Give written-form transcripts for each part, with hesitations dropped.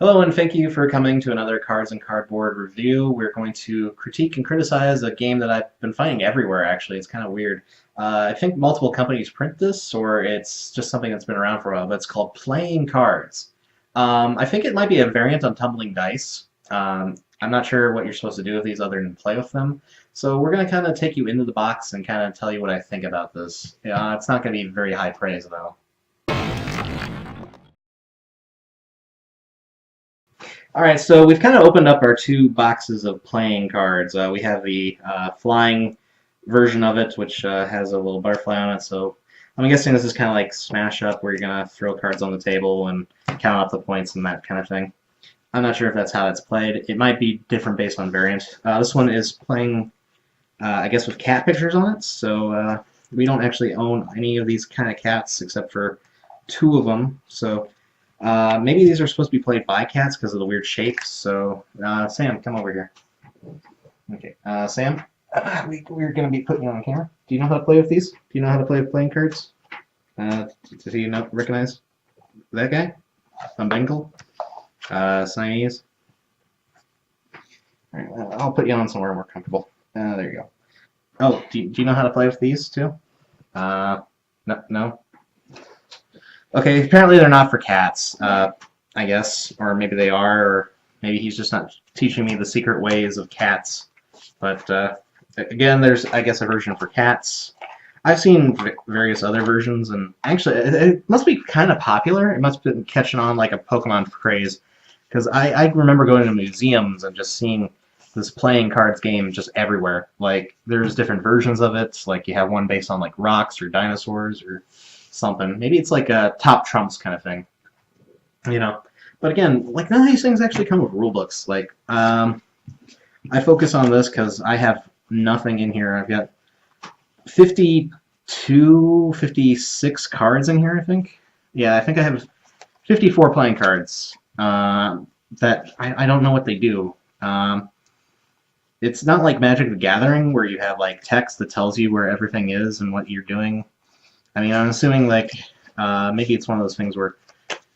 Hello, and thank you for coming to another Cards and Cardboard review. We're going to critique and criticize a game that I've been finding everywhere, actually. It's kind of weird. I think multiple companies print this, or it's just something that's been around for a while, but it's called Playing Cards. I think it might be a variant on Tumbling Dice. I'm not sure what you're supposed to do with these other than play with them. So we're going to kind of take you into the box and kind of tell you what I think about this. It's not going to be very high praise, though. All right, so we've kind of opened up our two boxes of playing cards. We have the flying version of it, which has a little butterfly on it. So I'm guessing this is kind of like Smash Up, where you're gonna throw cards on the table and count up the points and that kind of thing. I'm not sure if that's how that's played. It might be different based on variant. This one is playing, I guess, with cat pictures on it. So we don't actually own any of these kind of cats except for two of them. So. Maybe these are supposed to be played by cats because of the weird shapes. So, Sam, come over here. Okay, Sam, we're going to be putting you on camera. Do you know how to play with these? Do you know how to play with playing cards? Do you recognize that guy? From Bengal? Siamese? All right, I'll put you on somewhere more comfortable. There you go. Oh, do you know how to play with these too? No? Okay, apparently they're not for cats, I guess, or maybe they are, or maybe he's just not teaching me the secret ways of cats. But again, there's, I guess, a version for cats. I've seen various other versions, and actually, it must be kind of popular. It must have been catching on like a Pokemon craze, because I remember going to museums and just seeing this playing cards game just everywhere. Like, there's different versions of it. Like, you have one based on like rocks or dinosaurs or something. Maybe it's like a top trumps kind of thing, you know. But again, like none of these things actually come with rule books. Like, I focus on this because I have nothing in here. I've got 52, 56 cards in here, I think. Yeah, I think I have 54 playing cards that I don't know what they do. It's not like Magic the Gathering where you have like text that tells you where everything is and what you're doing. I mean, I'm assuming like maybe it's one of those things where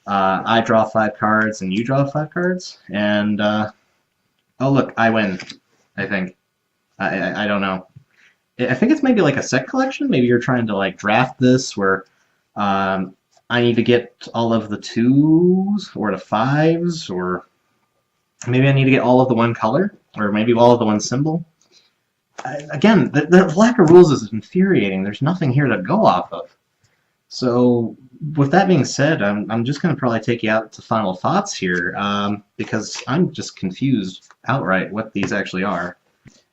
I draw 5 cards and you draw 5 cards, and oh look, I win. I think. I don't know. I think it's maybe like a set collection. Maybe you're trying to like draft this where I need to get all of the 2s or the 5s, or maybe I need to get all of the one color, or maybe all of the one symbol. Again, the lack of rules is infuriating. There's nothing here to go off of. So, with that being said, I'm just going to probably take you out to final thoughts here, because I'm just confused outright what these actually are.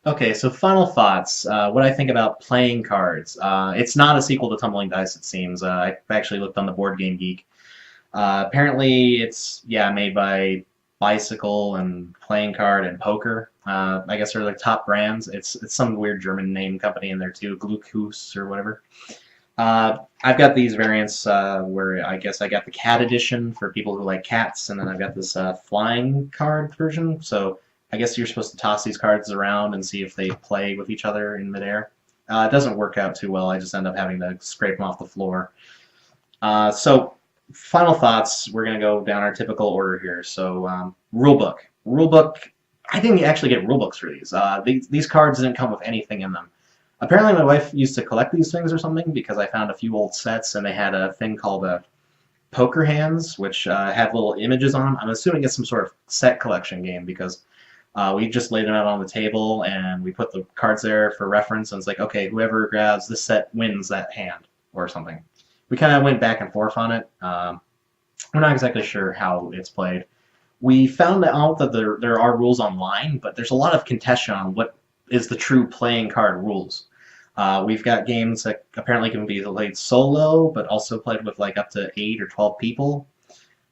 Okay, so final thoughts. What I think about playing cards. It's not a sequel to Tumbling Dice, it seems. I actually looked on the Board Game Geek. Apparently, it's, yeah, made by Bicycle and Playing Card and Poker. I guess they're like top brands. It's some weird German name company in there too, Glucose or whatever. I've got these variants where I guess I got the cat edition for people who like cats, and then I've got this flying card version. So I guess you're supposed to toss these cards around and see if they play with each other in midair. It doesn't work out too well. I just end up having to scrape them off the floor. So final thoughts. We're going to go down our typical order here. So rulebook. Rulebook. I didn't actually get rulebooks for these. These cards didn't come with anything in them. Apparently my wife used to collect these things or something, because I found a few old sets and they had a thing called poker hands, which had little images on them. I'm assuming it's some sort of set collection game, because we just laid them out on the table and we put the cards there for reference, and it's like, okay, whoever grabs this set wins that hand or something. We kind of went back and forth on it. We're not exactly sure how it's played. We found out that there are rules online, but there's a lot of contention on what is the true playing card rules. We've got games that apparently can be played solo, but also played with like up to 8 or 12 people.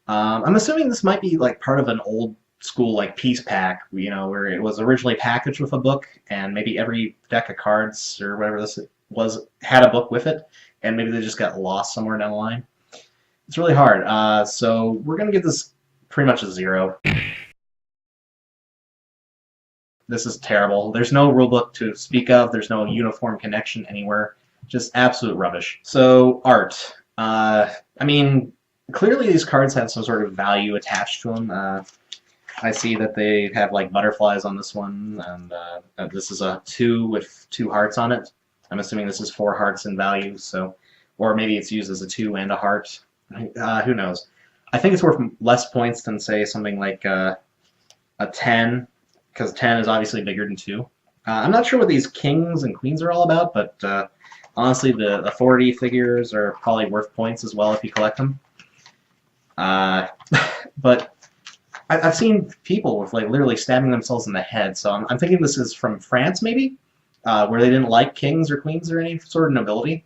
I'm assuming this might be like part of an old school like piece pack, you know, where it was originally packaged with a book, and maybe every deck of cards or whatever this was had a book with it, and maybe they just got lost somewhere down the line. It's really hard. So we're gonna give this pretty much a 0. This is terrible. There's no rulebook to speak of. There's no uniform connection anywhere. Just absolute rubbish. So art. I mean, clearly these cards have some sort of value attached to them. I see that they have like butterflies on this one, and this is a 2 with 2 hearts on it. I'm assuming this is 4 hearts in value, so, or maybe it's used as a 2 and a heart. Who knows? I think it's worth less points than, say, something like a 10, because 10 is obviously bigger than 2. I'm not sure what these kings and queens are all about, but honestly, the authority figures are probably worth points as well if you collect them. But I've seen people with like literally stabbing themselves in the head, so I'm thinking this is from France, maybe, where they didn't like kings or queens or any sort of nobility.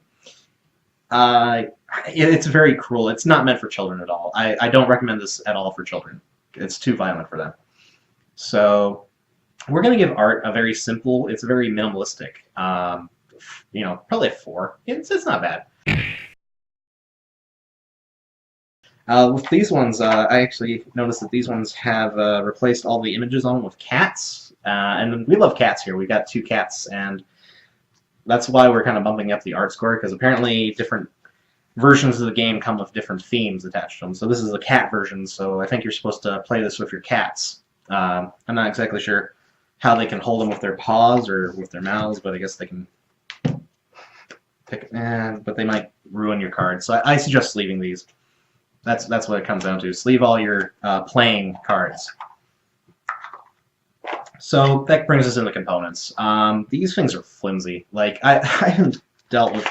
It's very cruel. It's not meant for children at all. I don't recommend this at all for children. It's too violent for them. So we're going to give art a very simple, it's very minimalistic, you know, probably a 4. It's not bad. With these ones, I actually noticed that these ones have replaced all the images on them with cats, and we love cats here. We've got 2 cats, and that's why we're kind of bumping up the art score, because apparently different versions of the game come with different themes attached to them. So this is the cat version, so I think you're supposed to play this with your cats. I'm not exactly sure how they can hold them with their paws or with their mouths, but I guess they can pick, but they might ruin your cards. So I suggest leaving these. That's what it comes down to. Sleeve all your playing cards. So that brings us into components. These things are flimsy. Like I haven't dealt with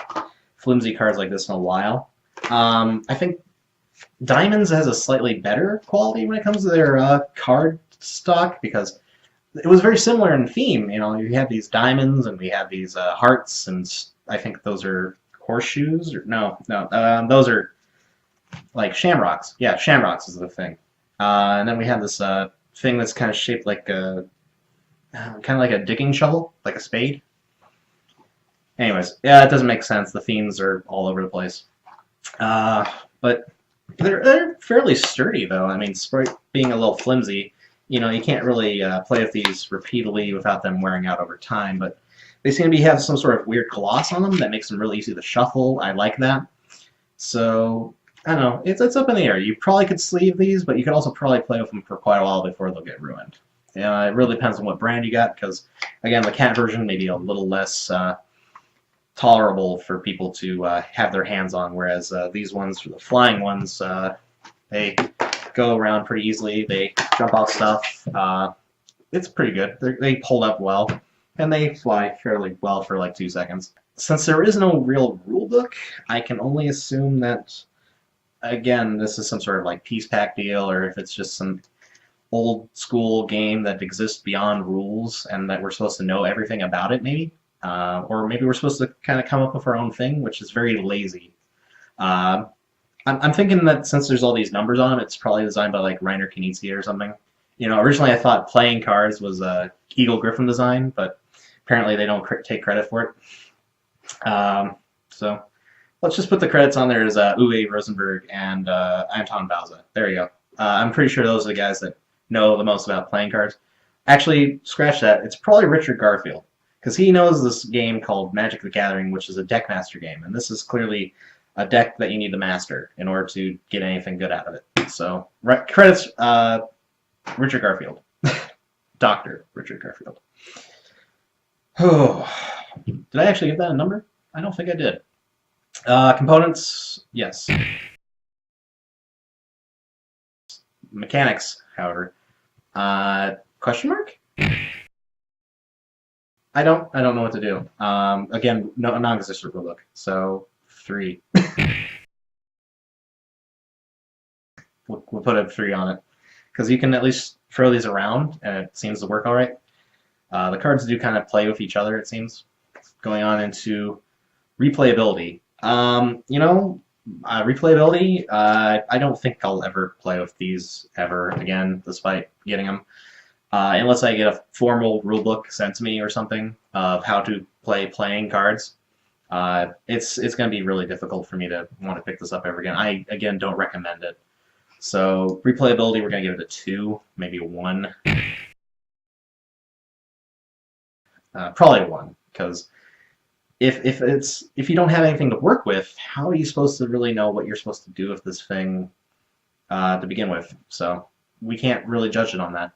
flimsy cards like this in a while. I think Diamonds has a slightly better quality when it comes to their card stock, because it was very similar in theme. You know, you have these diamonds and we have these hearts, and I think those are horseshoes. Or no, those are like shamrocks. Yeah, shamrocks is the thing. And then we have this thing that's kind of shaped like a digging shovel, like a spade. Anyways, yeah, it doesn't make sense. The themes are all over the place. But they're fairly sturdy, though. I mean, despite being a little flimsy, you know, you can't really play with these repeatedly without them wearing out over time. But they seem to have some sort of weird gloss on them that makes them really easy to shuffle. I like that. So I don't know. It's up in the air. You probably could sleeve these, but you could also probably play with them for quite a while before they'll get ruined. Yeah, it really depends on what brand you got, because again, the cat version may be a little less tolerable for people to have their hands on, whereas these ones, the flying ones, they go around pretty easily. They jump off stuff. It's pretty good. They hold up well, and they fly fairly well for like 2 seconds. Since there is no real rule book, I can only assume that, again, this is some sort of like piece pack deal, or if it's just some old school game that exists beyond rules and that we're supposed to know everything about it, maybe. Or maybe we're supposed to kind of come up with our own thing, which is very lazy. I'm thinking that since there's all these numbers on them, it's probably designed by like Reiner Knizia or something. You know, originally I thought playing cards was a Eagle Griffin design, but apparently they don't take credit for it. So let's just put the credits on there as Uwe Rosenberg and Anton Bauza. There you go. I'm pretty sure those are the guys that know the most about playing cards. Actually, scratch that. It's probably Richard Garfield, because he knows this game called Magic the Gathering, which is a deck master game, and this is clearly a deck that you need to master in order to get anything good out of it. So, credits, Richard Garfield. Dr. Richard Garfield. Oh, did I actually give that a number? I don't think I did. Components, yes. Mechanics, however. Question mark? I don't know what to do. Again, no, non-existent rulebook, so 3. We'll put a 3 on it, because you can at least throw these around, and it seems to work all right. The cards do kind of play with each other, it seems. Going on into replayability. You know, replayability, I don't think I'll ever play with these ever again, despite getting them. Unless I get a formal rulebook sent to me or something of how to play playing cards. It's going to be really difficult for me to want to pick this up ever again. I, again, don't recommend it. So, replayability, we're going to give it a 2, maybe a 1. Probably a 1, because if you don't have anything to work with, how are you supposed to really know what you're supposed to do with this thing to begin with, so we can't really judge it on that.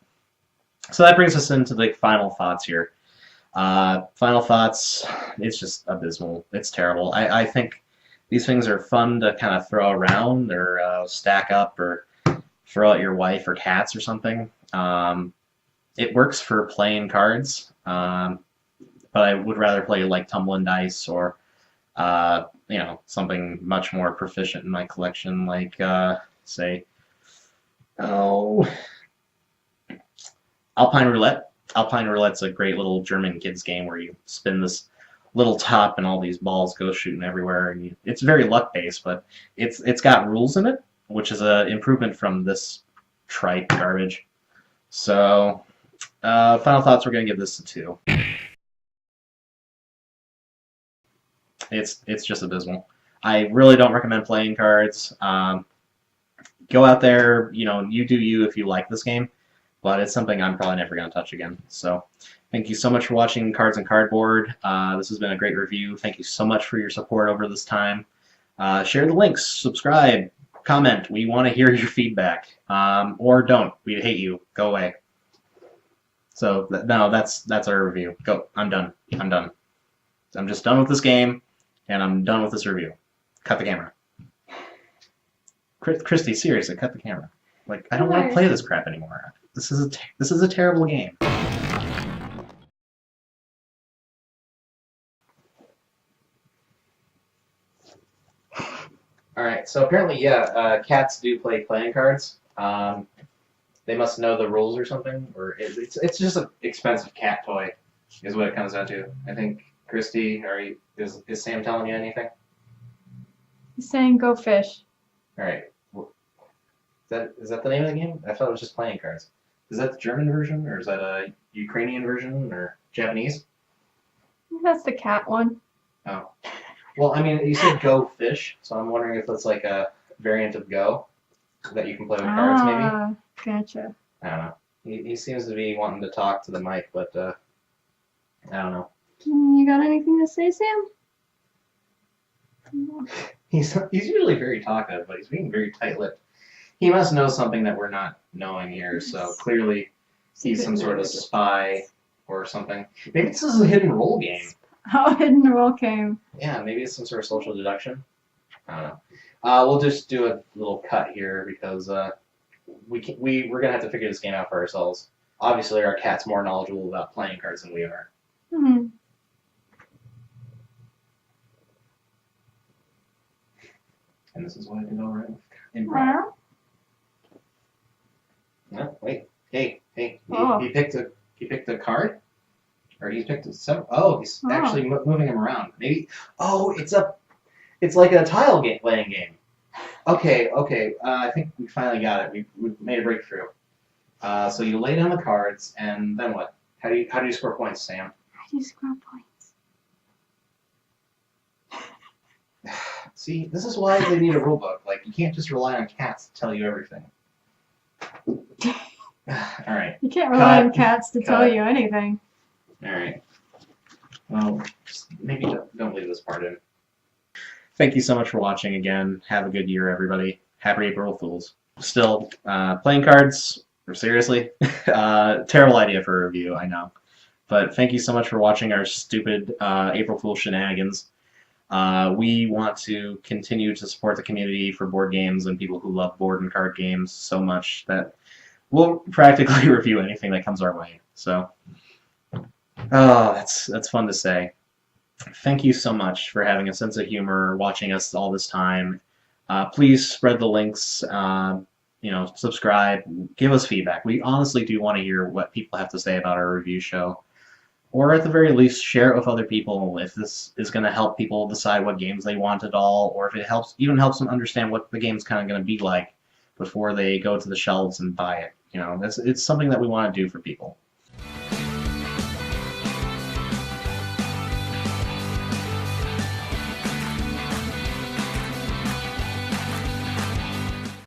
So that brings us into the final thoughts here. Final thoughts, it's just abysmal. It's terrible. I think these things are fun to kind of throw around or stack up or throw at your wife or cats or something. It works for playing cards, but I would rather play like Tumbling Dice or something much more proficient in my collection, like say, oh, Alpine Roulette. Alpine Roulette's a great little German kids game where you spin this little top and all these balls go shooting everywhere. And it's very luck based, but it's got rules in it, which is an improvement from this trite garbage. So, final thoughts. We're gonna give this a 2. It's just abysmal. I really don't recommend playing cards. Go out there, you do you if you like this game, but it's something I'm probably never going to touch again. So thank you so much for watching Cards and Cardboard. This has been a great review. Thank you so much for your support over this time. Share the links, subscribe, comment. We want to hear your feedback. Or don't. We hate you. Go away. So no, that's our review. Go. I'm done. I'm just done with this game, and I'm done with this review. Cut the camera. Christy, seriously, cut the camera. Like, I don't want to play this crap anymore. This is a terrible game. Alright, so apparently, yeah, cats do play playing cards. They must know the rules or something, or it's just an expensive cat toy, is what it comes down to. I think, Christy, is Sam telling you anything? He's saying go fish. Alright. Is that the name of the game? I thought it was just playing cards. Is that the German version, or is that a Ukrainian version, or Japanese? That's the cat one. Oh. Well, I mean, you said go fish, so I'm wondering if that's like a variant of Go that you can play with cards, maybe? Gotcha. I don't know. He seems to be wanting to talk to the mic, but I don't know. You got anything to say, Sam? He's usually very talkative, but he's being very tight-lipped. He must know something that we're not knowing here, so clearly he's some sort of spy or something. Maybe this is a hidden role game. How hidden role game? Yeah, maybe it's some sort of social deduction. I don't know. We'll just do a little cut here because we're gonna have to figure this game out for ourselves. Obviously, our cat's more knowledgeable about playing cards than we are. Hmm. And this is what I did all right with. No, wait. Hey. He picked a card? Or he's picked several. Oh, he's actually moving him around. Maybe. Oh, it's like a tile playing game. Okay. I think we finally got it. We made a breakthrough. So you lay down the cards, and then what? How do you score points, Sam? How do you score points? See, this is why they need a rulebook. Like, you can't just rely on cats to tell you everything. Alright. You can't rely on cats to tell you anything. Alright. Well, maybe don't leave this part in. Thank you so much for watching again. Have a good year, everybody. Happy April Fools. Still, playing cards, seriously? Terrible idea for a review, I know. But thank you so much for watching our stupid April Fool shenanigans. We want to continue to support the community for board games and people who love board and card games so much that we'll practically review anything that comes our way. So, that's fun to say. Thank you so much for having a sense of humor, watching us all this time. Please spread the links, subscribe, give us feedback. We honestly do want to hear what people have to say about our review show. Or at the very least, share it with other people if this is going to help people decide what games they want at all, or if it even helps them understand what the game's kind of going to be like before they go to the shelves and buy it. It's something that we want to do for people.